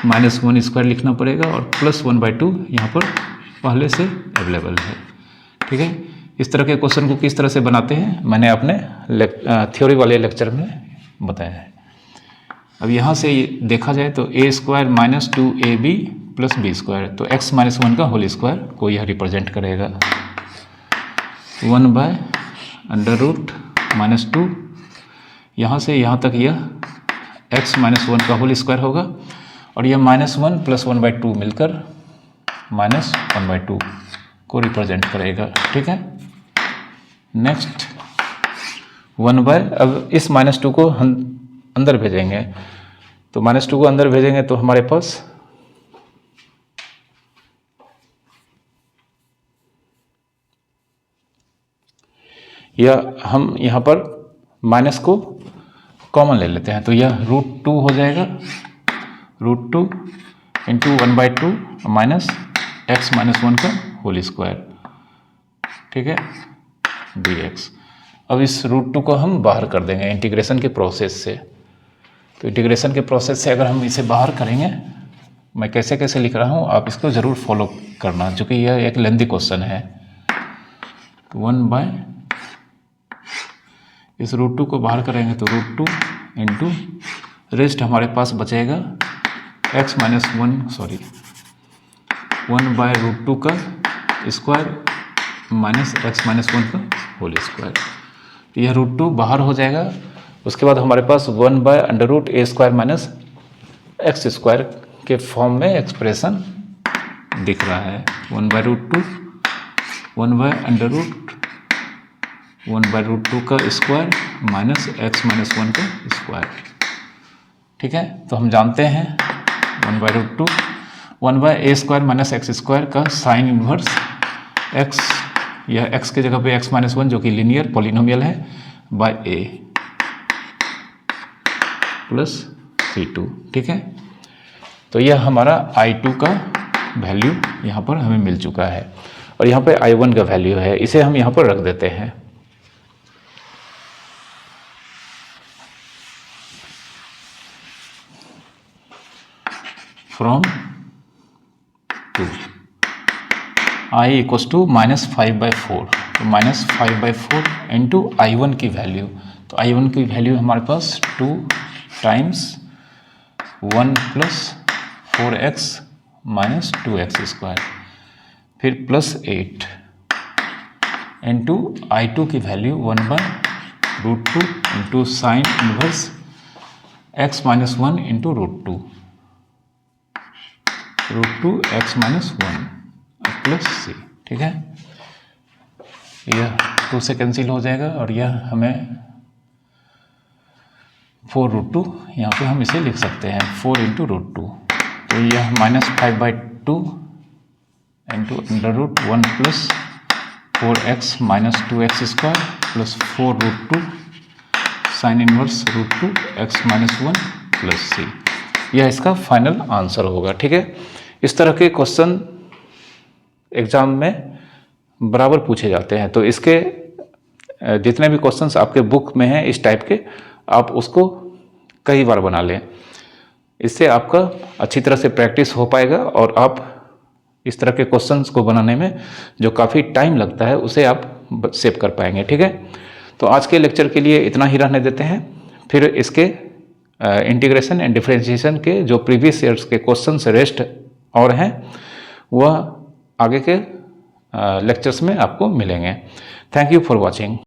माइनस 1 स्क्वायर लिखना पड़ेगा और प्लस 1/2 यहाँ पर पहले से अवेलेबल है। ठीक है, इस तरह के क्वेश्चन को किस तरह से बनाते हैं मैंने अपने थ्योरी वाले लेक्चर में बताया है। अब यहाँ से देखा जाए तो a square minus 2ab plus b square, तो x माइनस 1 का होल स्क्वायर को यह रिप्रेजेंट करेगा। 1/√-2, यहाँ से यहाँ तक यह x माइनस 1 का होल स्क्वायर होगा और यह -1 प्लस 1/2 मिलकर -1/2 को रिप्रेजेंट करेगा। ठीक है, नेक्स्ट 1/, अब इस -2 को हम अंदर भेजेंगे, तो -2 को अंदर भेजेंगे तो हमारे पास यह, हम यहाँ पर माइनस को कॉमन ले लेते हैं, तो यह √2 हो जाएगा, √2 इंटू 1/2 माइनस x माइनस 1 का होल स्क्वायर। ठीक है, dx। अब इस √2 को हम बाहर कर देंगे इंटीग्रेशन के प्रोसेस से, तो इंटीग्रेशन के प्रोसेस से अगर हम इसे बाहर करेंगे, मैं कैसे कैसे लिख रहा हूँ आप इसको ज़रूर फॉलो करना, चूँकि यह एक लेंथी क्वेश्चन है। 1/, इस √2 को बाहर करेंगे तो √2 इंटू रेस्ट हमारे पास बचेगा x माइनस 1 1/√2 का स्क्वायर माइनस x माइनस 1 का होल स्क्वायर, तो यह √2 बाहर हो जाएगा। उसके बाद हमारे पास 1/√a square minus x square के फॉर्म में एक्सप्रेशन दिख रहा है। 1/√2 1/√2 का स्क्वायर माइनस x माइनस 1 का स्क्वायर। ठीक है, तो हम जानते हैं 1/√2 1/a square minus x square का साइन इन्वर्स x, यह x के जगह पे x माइनस 1 जो कि लीनियर पॉलिनोमियल है, बाय a प्लस c2। ठीक है, तो यह हमारा I2 का वैल्यू यहाँ पर हमें मिल चुका है और यहाँ पे I1 का वैल्यू है, इसे हम यहाँ पर रख देते हैं। फ्रॉम 2 I इक्वल्स टू -5/4, तो -5/4 इंटू I1 की वैल्यू, तो I1 की वैल्यू हमारे पास 2 times 1 plus 4x minus 2x square, फिर प्लस 8 इंटू I2 की value 1/√2 into sine inverse x minus 1 into √2 x minus 1 plus c। ठीक है, यह 2 से कैंसिल हो जाएगा और यह हमें 4√2, यहाँ पे हम इसे लिख सकते हैं 4 इंटू √2, तो यह -5/2 into √1 plus 4x minus 2x square plus 4√2 sine inverse √2 x minus 1 plus c, यह इसका फाइनल आंसर होगा। ठीक है, इस तरह के क्वेश्चन एग्जाम में बराबर पूछे जाते हैं, तो इसके जितने भी क्वेश्चंस आपके बुक में हैं इस टाइप के, आप उसको कई बार बना लें, इससे आपका अच्छी तरह से प्रैक्टिस हो पाएगा और आप इस तरह के क्वेश्चंस को बनाने में जो काफ़ी टाइम लगता है उसे आप सेव कर पाएंगे। ठीक है, तो आज के लेक्चर के लिए इतना ही रहने देते हैं, फिर इसके इंटीग्रेशन एंड डिफरेंशिएशन के जो प्रीवियस ईयर्स के क्वेश्चंस रेस्ट और हैं वह आगे के लेक्चर्स में आपको मिलेंगे। Thank you for watching.